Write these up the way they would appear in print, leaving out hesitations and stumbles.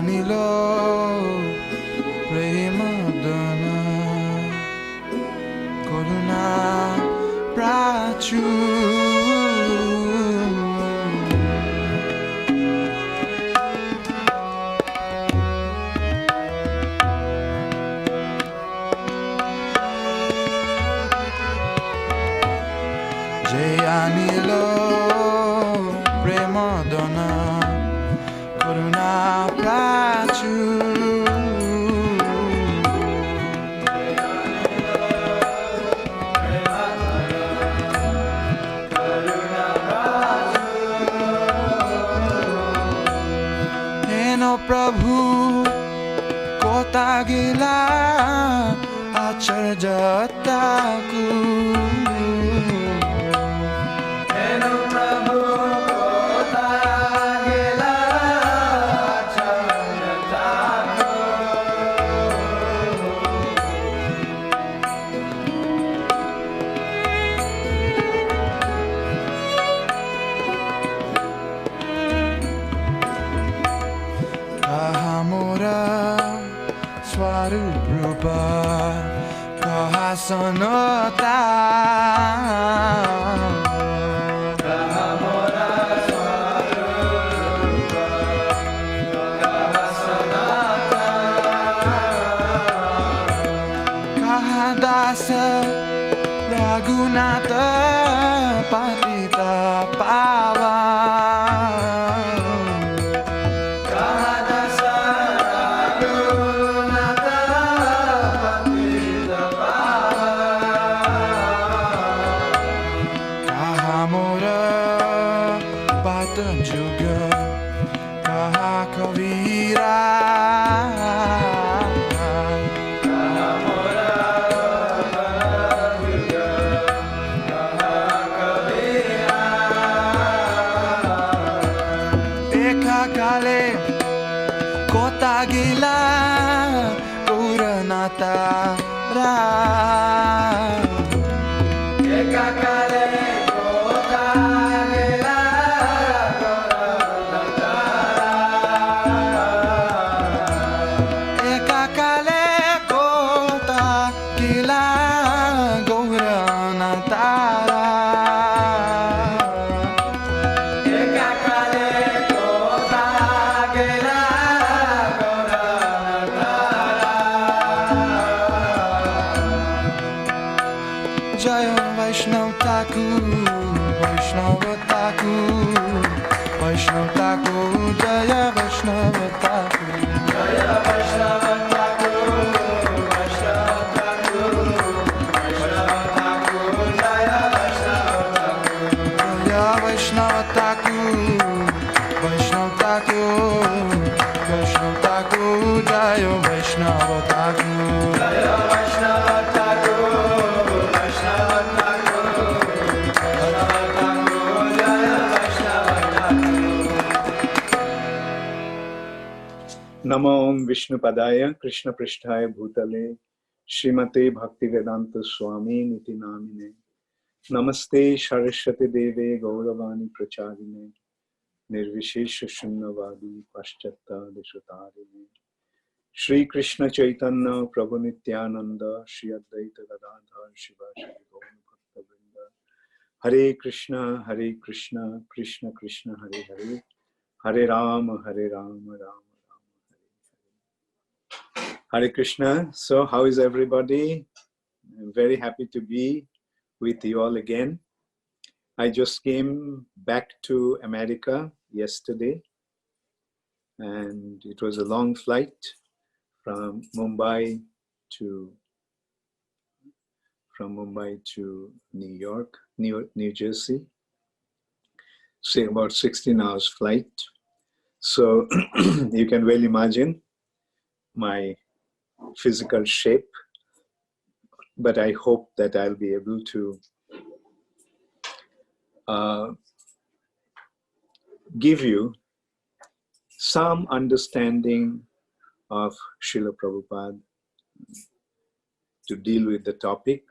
anilo premadana koruna prachur. Anilo premadana koruna prachur. Heno Prabhu kota gila acharjataku. Swarupa kaha sanata kaha mora swarupa kaha sanata kaha dasa raghunatha patita pava. Gila Puranatara Ekakale Kota Gila Puranatara Ekakale Kota Gila Puranatara. Vaishnav Thakur, Vaishnav Thakur, Vaishnav Thakur, Jaya Vaishnav Thakur, Jaya Vaishnav Thakur, Vaishnav Thakur, Vaishnav Thakur, Jaya Vaishnav Thakur, Jaya Vaishnav Thakur, Vaishnav Thakur, Vaishnav Thakur, Jaya Vaishnav Thakur, Jaya Vaishnav Thakur. Namo Om Vishnu Padaya Krishna Pristhaya Bhutale Srimate Bhakti Vedanta Swami Niti Namine Namaste Saraswati Deve Gauravani Pracharine Nirvishesha Shunyavadi Paschata Deshutarine Shri Krishna Chaitanya Prabhu Nityananda Shri Advaita Gadadhar Shiva Shri Gaura Bhakta Vrinda Hare Krishna Krishna Krishna Hare Hare Hare Rama Rama Hare Krishna. So how is everybody? I'm very happy to be with you all again. I just came back to America yesterday and it was a long flight from Mumbai to New York, New Jersey. Say about 16 hours flight. So you can well imagine my physical shape, but I hope that I'll be able to give you some understanding of Srila Prabhupada to deal with the topic.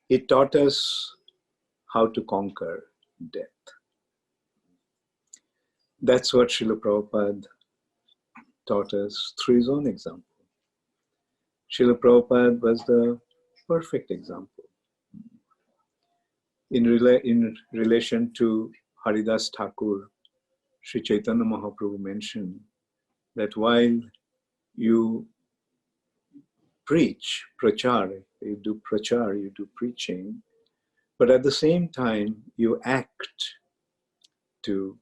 He taught us how to conquer death. That's what Srila Prabhupada taught us through his own example. Srila Prabhupada was the perfect example. In relation to Haridas Thakur, Sri Chaitanya Mahaprabhu mentioned that while you preach, prachar, you do prachar, you do preaching, but at the same time you act to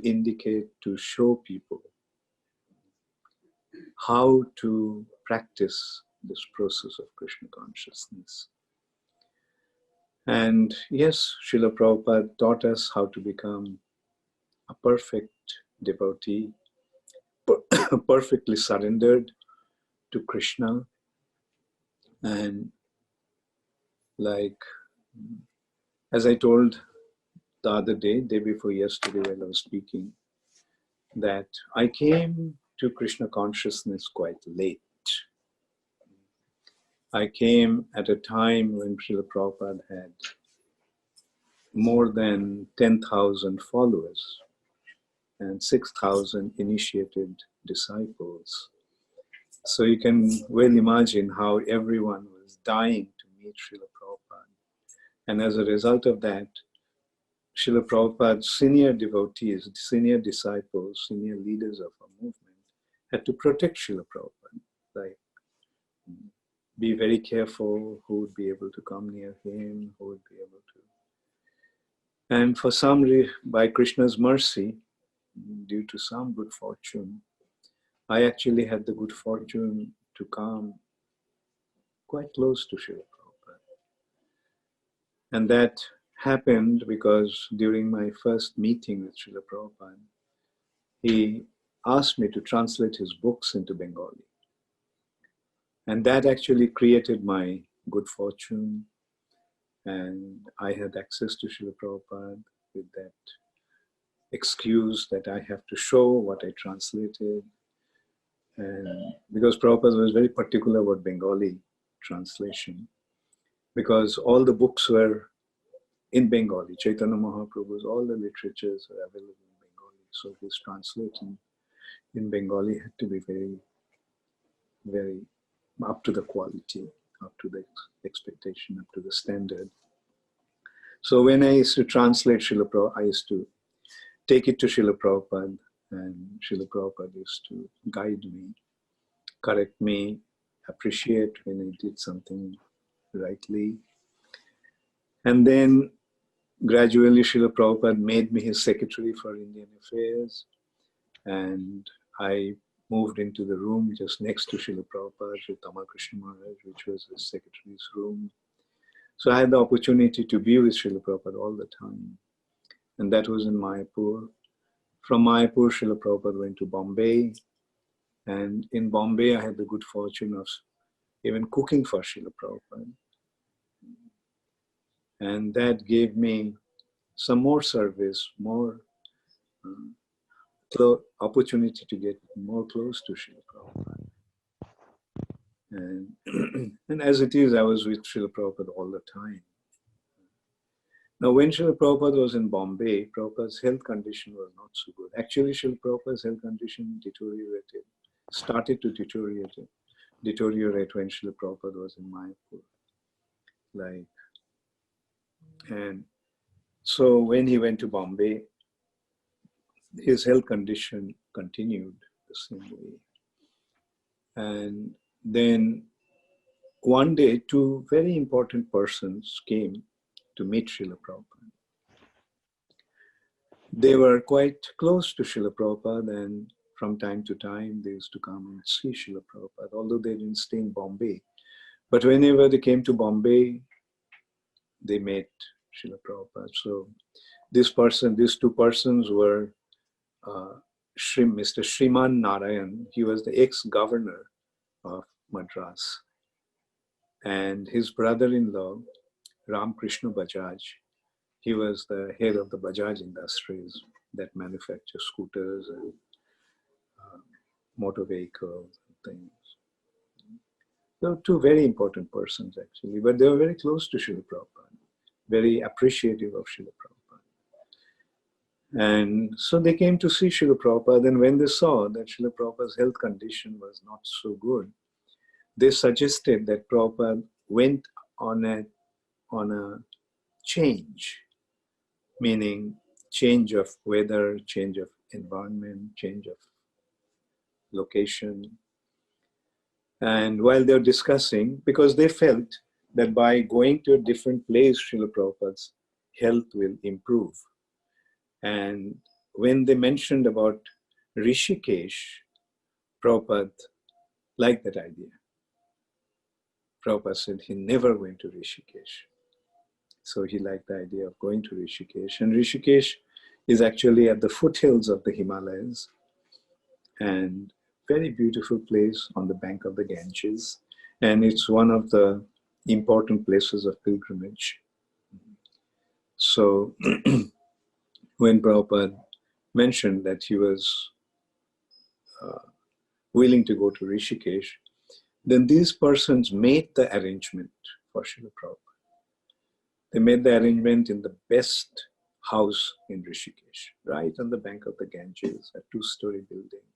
indicate, to show people how to practice this process of Krishna consciousness. And yes, Srila Prabhupada taught us how to become a perfect devotee, perfectly surrendered to Krishna. And like, as I told the other day before yesterday when I was speaking, that I came to Krishna consciousness quite late. I came at a time when Srila Prabhupada had more than 10,000 followers and 6,000 initiated disciples. So you can well imagine how everyone was dying to meet Srila Prabhupada. And as a result of that, Srila Prabhupada's senior devotees, senior disciples, senior leaders of our movement had to protect Srila Prabhupada. Like, be very careful who would be able to come near him, who would be able to. And for some reason, by Krishna's mercy, due to some good fortune, I actually had the good fortune to come quite close to Srila Prabhupada. And that happened because during my first meeting with Srila Prabhupada, he asked me to translate his books into Bengali. And that actually created my good fortune. And I had access to Srila Prabhupada with that excuse that I have to show what I translated. And because Prabhupada was very particular about Bengali translation, because all the books were in Bengali. Chaitanya Mahaprabhu's, all the literatures were available in Bengali. So his translating in Bengali had to be very, very up to the quality, up to the expectation, up to the standard. So when I used to translate Srila Prabhupada, I used to take it to Srila Prabhupada, and Srila Prabhupada used to guide me, correct me, appreciate when I did something rightly. And then gradually Srila Prabhupada made me his secretary for Indian Affairs, and I moved into the room just next to Srila Prabhupada, Sri Tamal Krishna Maharaj, which was his secretary's room. So I had the opportunity to be with Srila Prabhupada all the time. And that was in Mayapur. From Mayapur, Srila Prabhupada went to Bombay. And in Bombay, I had the good fortune of even cooking for Srila Prabhupada. And that gave me some more service, more opportunity to get more close to Srila Prabhupada. And as it is, I was with Srila Prabhupada all the time. Now, when Srila Prabhupada was in Bombay, Prabhupada's health condition was not so good. Actually, Srila Prabhupada's health condition started to deteriorate when Srila Prabhupada was in Mayapur. And so when he went to Bombay, his health condition continued the same way. And then one day, two very important persons came to meet Srila Prabhupada. They were quite close to Srila Prabhupada, and from time to time they used to come and see Srila Prabhupada, although they didn't stay in Bombay. But whenever they came to Bombay, they met Srila Prabhupada. So these two persons were Mr. Shriman Narayan. He was the ex-governor of Madras. And his brother-in-law, Ram Krishna Bajaj, he was the head of the Bajaj Industries that manufacture scooters and motor vehicles and things. They were two very important persons actually, but they were very close to Srila Prabhupada, very appreciative of Srila And so they came to see Srila Prabhupada, and when they saw that Srila Prabhupada's health condition was not so good, they suggested that Prabhupada went on a change, meaning change of weather, change of environment, change of location. And while they were discussing, because they felt that by going to a different place, Srila Prabhupada's health will improve. And when they mentioned about Rishikesh, Prabhupada liked that idea. Prabhupada said he never went to Rishikesh. So he liked the idea of going to Rishikesh. And Rishikesh is actually at the foothills of the Himalayas, and very beautiful place on the bank of the Ganges. And it's one of the important places of pilgrimage. So when Prabhupada mentioned that he was willing to go to Rishikesh, then these persons made the arrangement for Srila Prabhupada. They made the arrangement in the best house in Rishikesh, right on the bank of the Ganges, a 2-story building.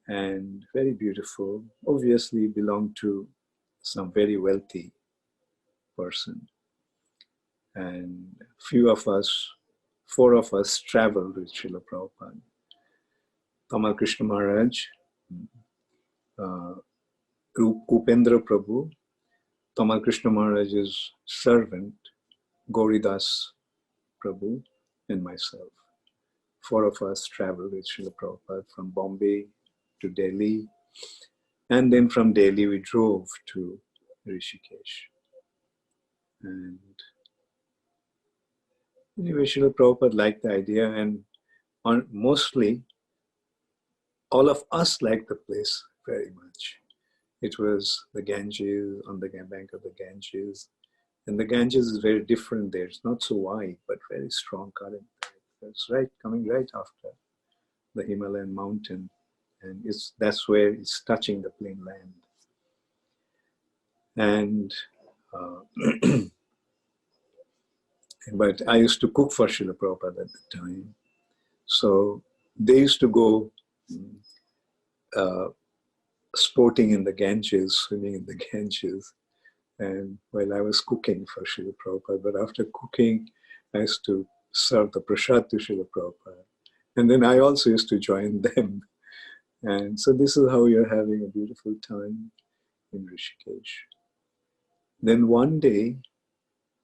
And very beautiful, obviously belonged to some very wealthy person. And few of us, 4 of us, traveled with Srila Prabhupada. Tamal Krishna Maharaj, Upendra Prabhu, Tamal Krishna Maharaj's servant, Gauridas Prabhu, and myself. 4 of us traveled with Srila Prabhupada from Bombay to Delhi. And then from Delhi, we drove to Rishikesh. And anyway, Srila Prabhupada liked the idea, and mostly all of us liked the place very much. It was the Ganges, on the bank of the Ganges. And the Ganges is very different there. It's not so wide, but very strong current. It's coming right after the Himalayan mountain. And that's where it's touching the plain land. And but I used to cook for Srila Prabhupada at the time. So they used to go sporting in the Ganges, swimming in the Ganges. And while I was cooking for Srila Prabhupada, but after cooking, I used to serve the prasad to Srila Prabhupada. And then I also used to join them. And so this is how we are having a beautiful time in Rishikesh. Then one day,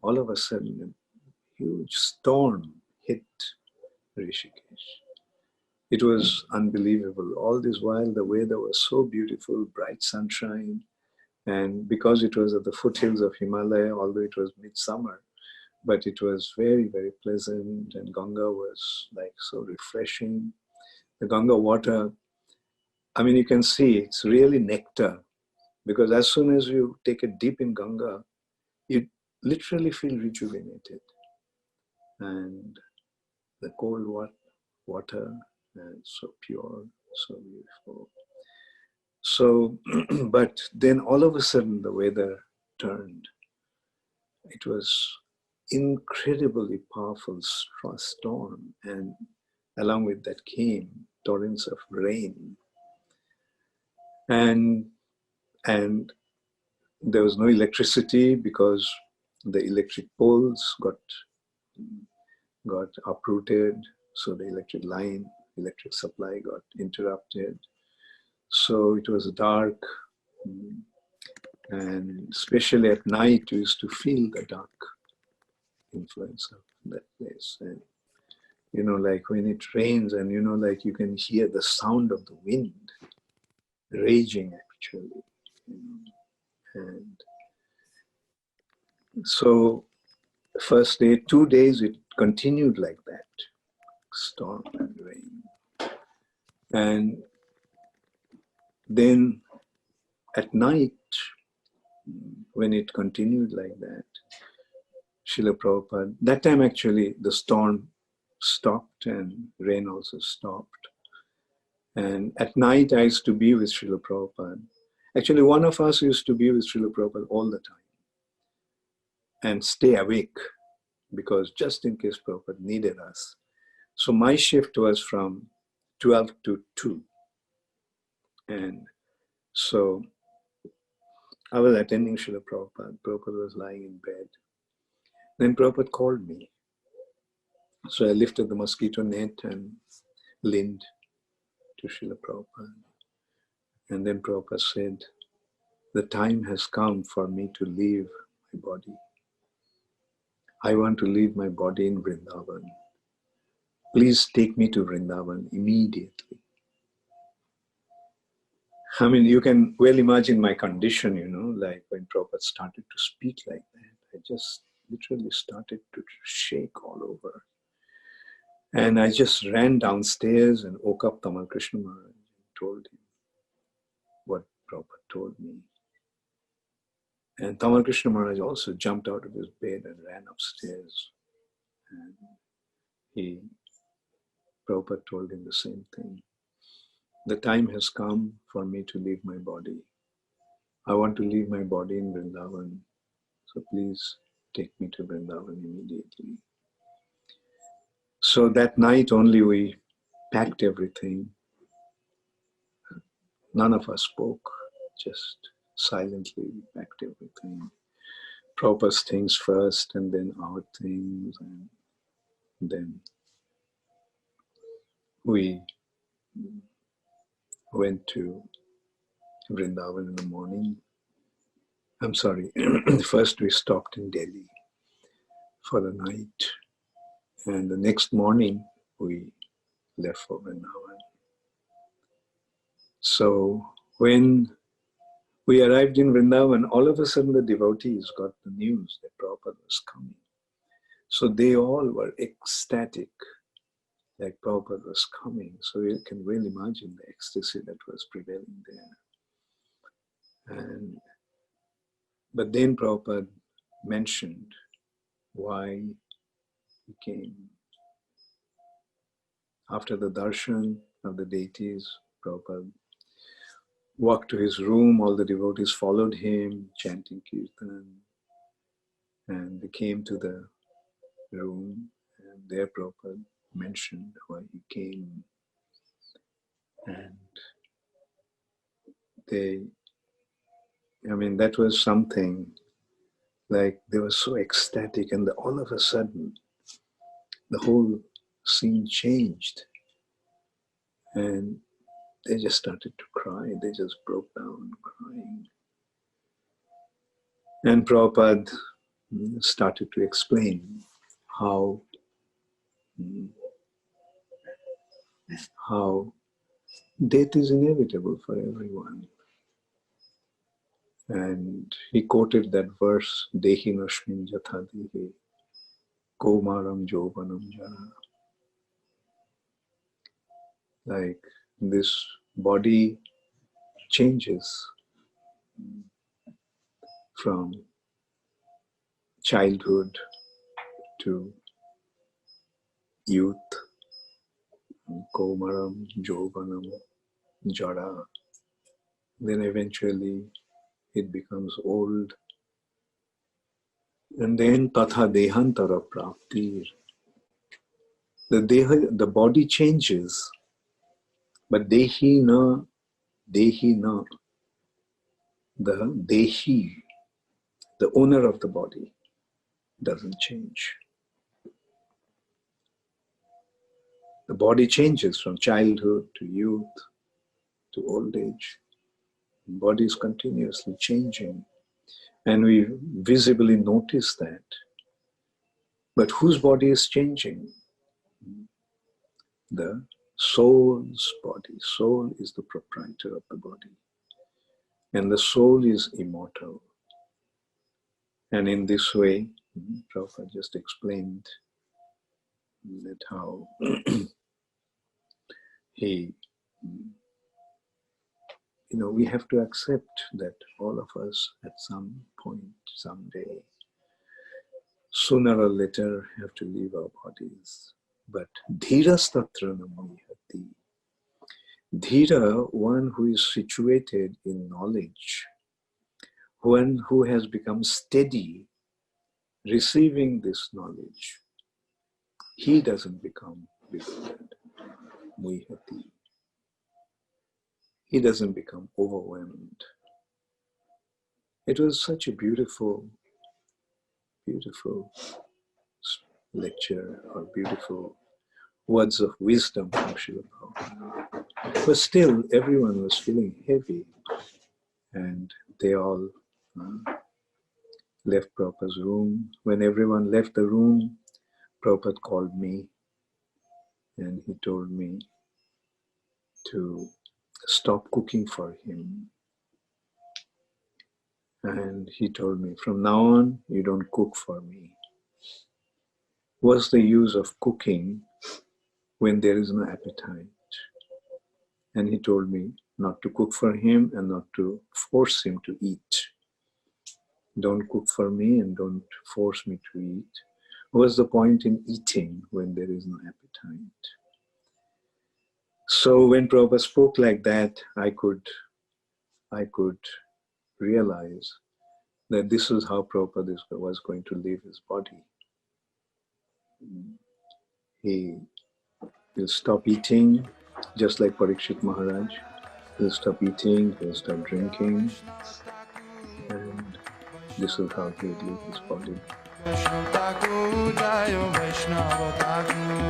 all of a sudden, a huge storm hit Rishikesh. It was unbelievable. All this while, the weather was so beautiful, bright sunshine. And because it was at the foothills of Himalaya, although it was midsummer, but it was very, very pleasant. And Ganga was like so refreshing. The Ganga water, I mean, you can see it's really nectar, because as soon as you take a dip in Ganga, you literally feel rejuvenated. And the cold water, and so pure, so beautiful. So, but then all of a sudden the weather turned. It was incredibly powerful storm, and along with that came torrents of rain. And there was no electricity because the electric poles got uprooted, so the electric supply got interrupted. So it was dark, and especially at night, we used to feel the dark influence of that place. And like when it rains, and like you can hear the sound of the wind raging actually. And so first day, 2 days, it continued like that, storm and rain. And then at night, when it continued like that, Srila Prabhupada, that time actually the storm stopped and rain also stopped. And at night I used to be with Srila Prabhupada. Actually, one of us used to be with Srila Prabhupada all the time and stay awake, because just in case Prabhupada needed us. So my shift was from 12 to 2. And so I was attending Srila Prabhupada. Prabhupada was lying in bed. Then Prabhupada called me. So I lifted the mosquito net and leaned to Srila Prabhupada. And then Prabhupada said, the time has come for me to leave my body. I want to leave my body in Vrindavan. Please take me to Vrindavan immediately. I mean, you can well imagine my condition, like when Prabhupada started to speak like that, I just literally started to shake all over. And I just ran downstairs and woke up Tamal Krishna Maharaj and told him what Prabhupada told me. And Tamal Krishna Maharaj also jumped out of his bed and ran upstairs. And Prabhupada told him the same thing. The time has come for me to leave my body. I want to leave my body in Vrindavan. So please take me to Vrindavan immediately. So that night only we packed everything. None of us spoke, just silently we packed everything. Prabhupada's things first and then our things, and then we went to Vrindavan in the morning. I'm sorry, first we stopped in Delhi for the night, and the next morning we left for Vrindavan. So when we arrived in Vrindavan, all of a sudden the devotees got the news that Prabhupada was coming. So they all were ecstatic, like Prabhupada was coming. So you can well imagine the ecstasy that was prevailing there. But then Prabhupada mentioned why he came. After the darshan of the deities, Prabhupada walked to his room. All the devotees followed him, chanting kirtan. And they came to the room, and there Prabhupada mentioned why he came. And that was something, like they were so ecstatic, and all of a sudden the whole scene changed, and they just started to cry. They just broke down crying. And Prabhupada started to explain how death is inevitable for everyone. And he quoted that verse, Dehi Nashmin Jatha Dehi, Komaram Jovanam Jara. Like this body changes from childhood to youth, Komaram Jovanam Jara. Then eventually it becomes old. And then Tatha Dehantara Praptir. The body changes, but Dehi na, the Dehi, the owner of the body, doesn't change. The body changes from childhood to youth to old age. The body is continuously changing, and we visibly notice that. But whose body is changing? The soul's body. Soul is the proprietor of the body. And the soul is immortal. And in this way, Prabhupada just explained that how we have to accept that all of us at some point, someday, sooner or later have to leave our bodies. But dhiras tatra namihati. Dhira, one who is situated in knowledge, one who has become steady receiving this knowledge, he doesn't become before that. Muihati. He doesn't become overwhelmed. It was such a beautiful, beautiful lecture or beautiful words of wisdom from Srila Prabhupada. But still, everyone was feeling heavy, and they all left Prabhupada's room. When everyone left the room, Prabhupada called me, and he told me to stop cooking for him. And he told me, from now on, you don't cook for me. What's the use of cooking when there is no appetite? And he told me not to cook for him and not to force him to eat. Don't cook for me and don't force me to eat. What's the point in eating when there is no appetite? So when Prabhupada spoke like that, I could realize that this is how Prabhupada was going to leave his body. He will stop eating, just like Parikshit Maharaj. He'll stop eating, he'll stop drinking, and this is how he would leave his body. Vaishnava Thakur, Jai Vaishnava Thakur.